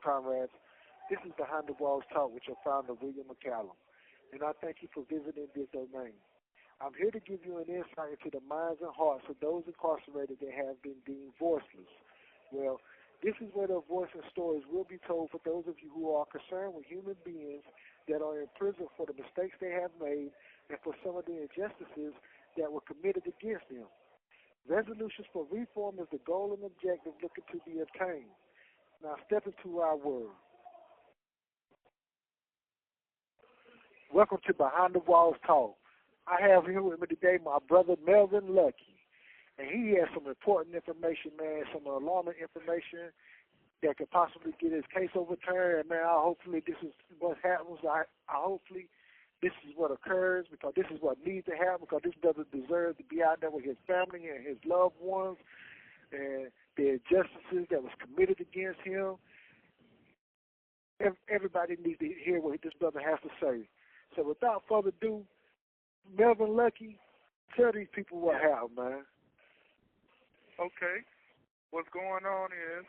comrades. This is Behind the Walls Talk with your founder, William McCallum, and I thank you for visiting this domain. I'm here to give you an insight into the minds and hearts of those incarcerated that have been deemed voiceless. Well, this is where their voice and stories will be told for those of you who are concerned with human beings that are in prison for the mistakes they have made and for some of the injustices that were committed against them. Resolutions for reform is the goal and objective looking to be obtained. Now step into our world. Welcome to Behind the Walls Talk. I have here with me today my brother Melvin Luckey, and he has some important information, man, some alarming information that could possibly get his case overturned. And man, hopefully this is what happens. I hopefully this is what occurs, because this is what needs to happen, because this brother deserves to be out there with his family and his loved ones and the injustices that was committed against him. Everybody needs to hear what this brother has to say. So without further ado, Melvin Luckey, tell these people what happened, man. Okay. What's going on is,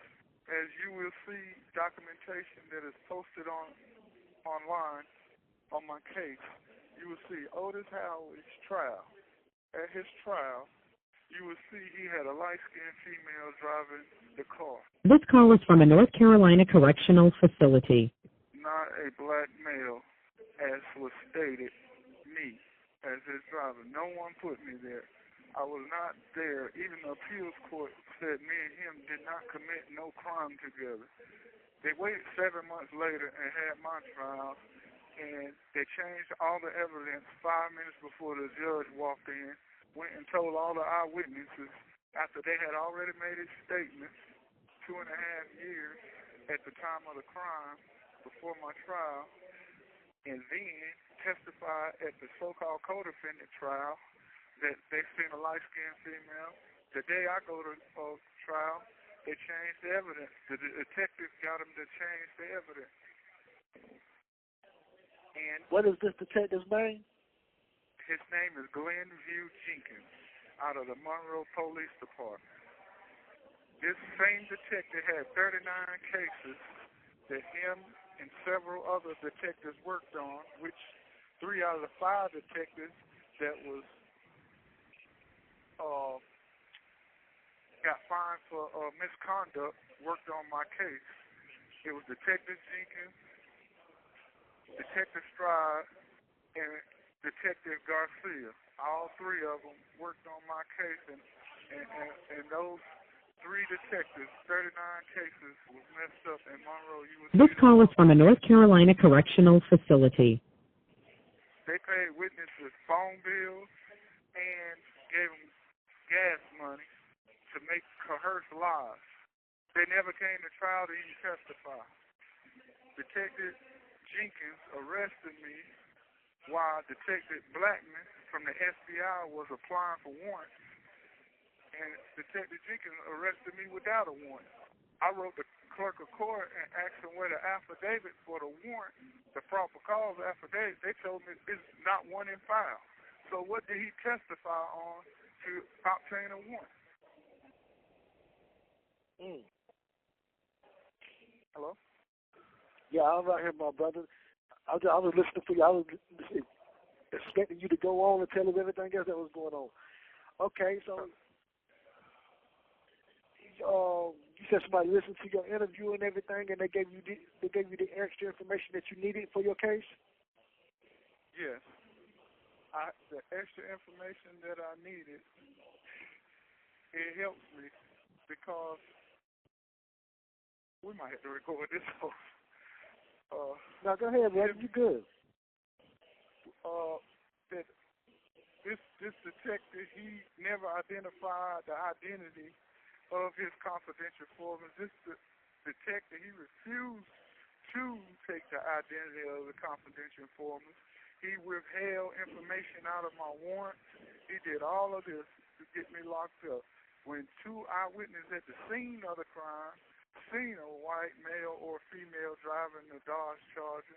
as you will see documentation that is posted online on my case, you will see Otis Howard's trial. At his trial, you will see he had a light-skinned female driving the car. This call is from a North Carolina correctional facility. Not a black male, as was stated, me, as his driver. No one put me there. I was not there. Even the appeals court said me and him did not commit no crime together. They waited 7 months later and had my trial, and they changed all the evidence 5 minutes before the judge walked in, went and told all the eyewitnesses after they had already made his statements 2.5 years at the time of the crime before my trial, and then testified at the so-called co-defendant trial that they seen a light-skinned female. The day I go to trial, they changed the evidence. The detectives got them to change the evidence. And what is this detective's name? His name is Glenview Jenkins, out of the Monroe Police Department. This same detective had 39 cases that him and several other detectives worked on, which 3 out of the 5 detectives that was got fined for misconduct worked on my case. It was Detective Jenkins, Detective Stride, and Detective Garcia. All 3 of them worked on my case, and those 3 detectives, 39 cases was messed up in Monroe. This call is from a North Carolina correctional facility. They paid witnesses phone bills and gave them gas money to make coerce lies. They never came to trial to even testify. Detective Jenkins arrested me while Detective Blackman from the FBI was applying for warrants, and Detective Jenkins arrested me without a warrant. I wrote the clerk of court and asked him where the affidavit for the warrant, the proper cause affidavit. They told me it's not one in file. So what did he testify on to obtain a warrant? Hello? Yeah, I'm right here, my brother. I was listening for you. I was expecting you to go on and tell us everything else that was going on. Okay, so you said somebody listened to your interview and everything, and they gave you the extra information that you needed for your case? Yes. The extra information that I needed, it helps me because we might have to record this off. Now go ahead, brother. You good? That this detective, he never identified the identity of his confidential informant. This detective, he refused to take the identity of the confidential informant. He withheld information out of my warrant. He did all of this to get me locked up. When 2 eyewitnesses at the scene of the crime seen a white male or female driving the Dodge Charger,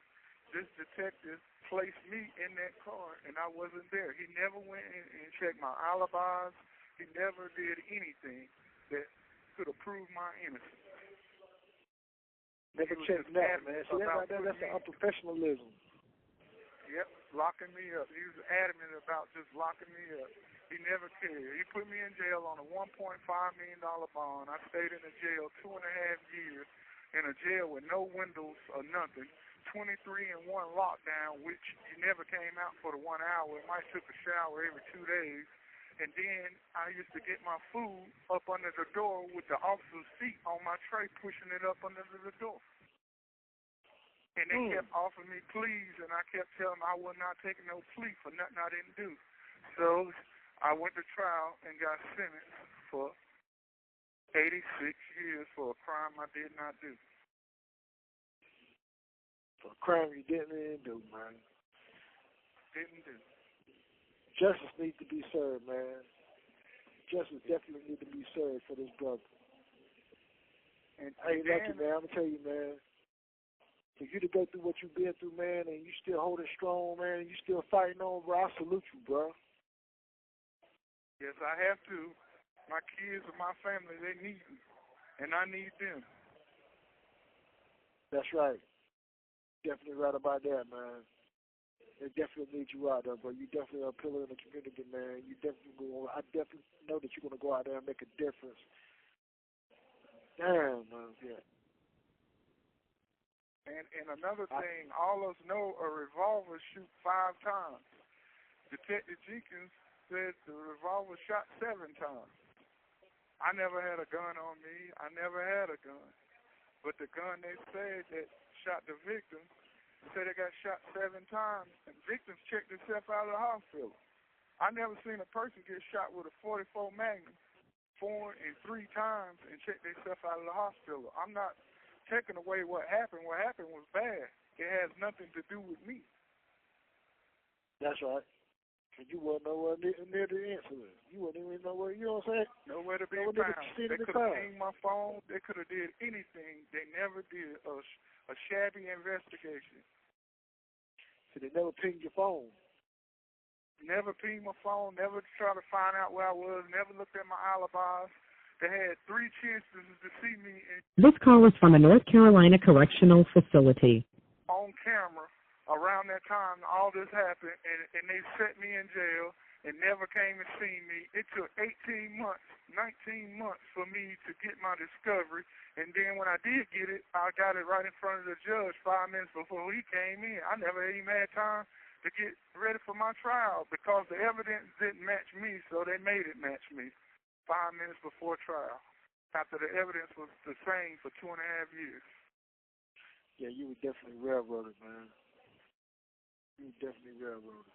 this detective placed me in that car, and I wasn't there. He never went in and checked my alibis. He never did anything that could have proved my innocence. Never check that, man. See, that's the unprofessionalism. Yep, locking me up. He was adamant about just locking me up. He never cared. He put me in jail on a $1.5 million bond. I stayed in the jail 2.5 years, in a jail with no windows or nothing. 23-1 lockdown, which he never came out for the 1 hour. He might took a shower every 2 days. And then I used to get my food up under the door with the officer's feet on my tray, pushing it up under the door. And they kept offering me pleas, and I kept telling them I was not taking no plea for nothing I didn't do. So I went to trial and got sentenced for 86 years for a crime I did not do. For a crime you didn't do, man. Didn't do. Justice needs to be served, man. Justice definitely needs to be served for this brother. And hey, Lucky, man, I'm going to tell you, man, for you to go through what you've been through, man, and you still holding strong, man, and you still fighting on, bro, I salute you, bro. Yes, I have to. My kids and my family, they need me, and I need them. That's right. Definitely right about that, man. They definitely need you out there, bro. You definitely are a pillar in the community, man. I definitely know that you're going to go out there and make a difference. Damn, man, yeah. And another thing, all of us know a revolver shoots 5 times. Detective Jenkins said the revolver shot 7 times. I never had a gun on me. I never had a gun. But the gun they said that shot the victim, said they got shot 7 times, and victims checked themselves out of the hospital. I never seen a person get shot with a .44 Magnum 4 and 3 times and check themselves out of the hospital. I'm not taking away what happened. What happened was bad. It has nothing to do with me. That's right. And you weren't nowhere near the incident. You wouldn't even know where, you know what I'm saying? Nowhere to be found. They could have pinged my phone. They could have did anything. They never did a shabby investigation. So they never pinged your phone? Never pinged my phone, never tried to find out where I was, never looked at my alibis. They had 3 chances to see me. This call is from a North Carolina correctional facility. On camera around that time all this happened, and they set me in jail and never came and seen me. It took 18 months, 19 months for me to get my discovery, and then when I did get it, I got it right in front of the judge 5 minutes before he came in. I never even had time to get ready for my trial because the evidence didn't match me, so they made it match me 5 minutes before trial, after the evidence was the same for 2.5 years. Yeah, you were definitely railroaded, man. You were definitely railroaded.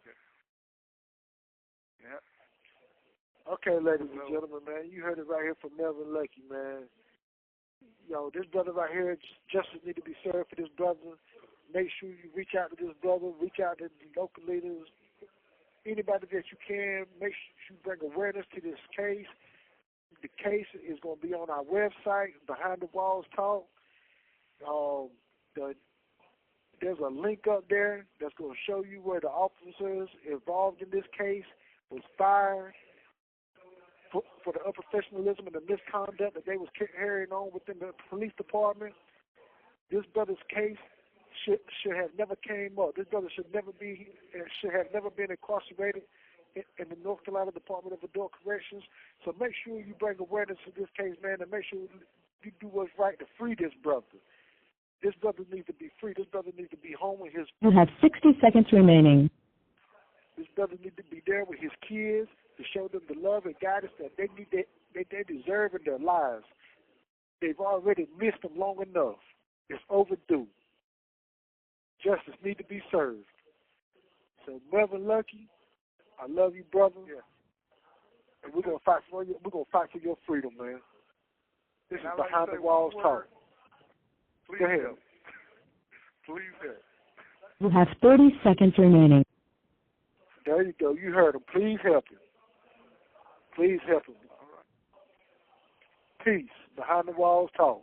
Yeah. Okay, ladies and gentlemen, man, you heard it right here from Melvin Luckey, man. Yo, this brother right here, justice need to be served for this brother. Make sure you reach out to this brother, reach out to the local leaders, anybody that you can. Make sure you bring awareness to this case. The case is going to be on our website, Behind the Walls Talk. There's a link up there that's going to show you where the officers involved in this case was fired for the unprofessionalism and the misconduct that they was carrying on within the police department. This brother's case should have never came up. This brother should have never been incarcerated in the North Carolina Department of Adult Corrections. So make sure you bring awareness to this case, man, and make sure you do what's right to free this brother. This brother needs to be free. This brother needs to be home with his... You have 60 seconds remaining. This brother needs to be there with his kids to show them the love and guidance that they deserve in their lives. They've already missed them long enough. It's overdue. Justice needs to be served. So, Melvin Luckey, I love you, brother. Yeah. And we're gonna fight for you. We're gonna fight for your freedom, man. This is Behind the Walls Talk. Please Go ahead. help. Please help. You have 30 seconds remaining. There you go. You heard him. Please help him. Please help him. All right. Peace. Behind the Walls Talk.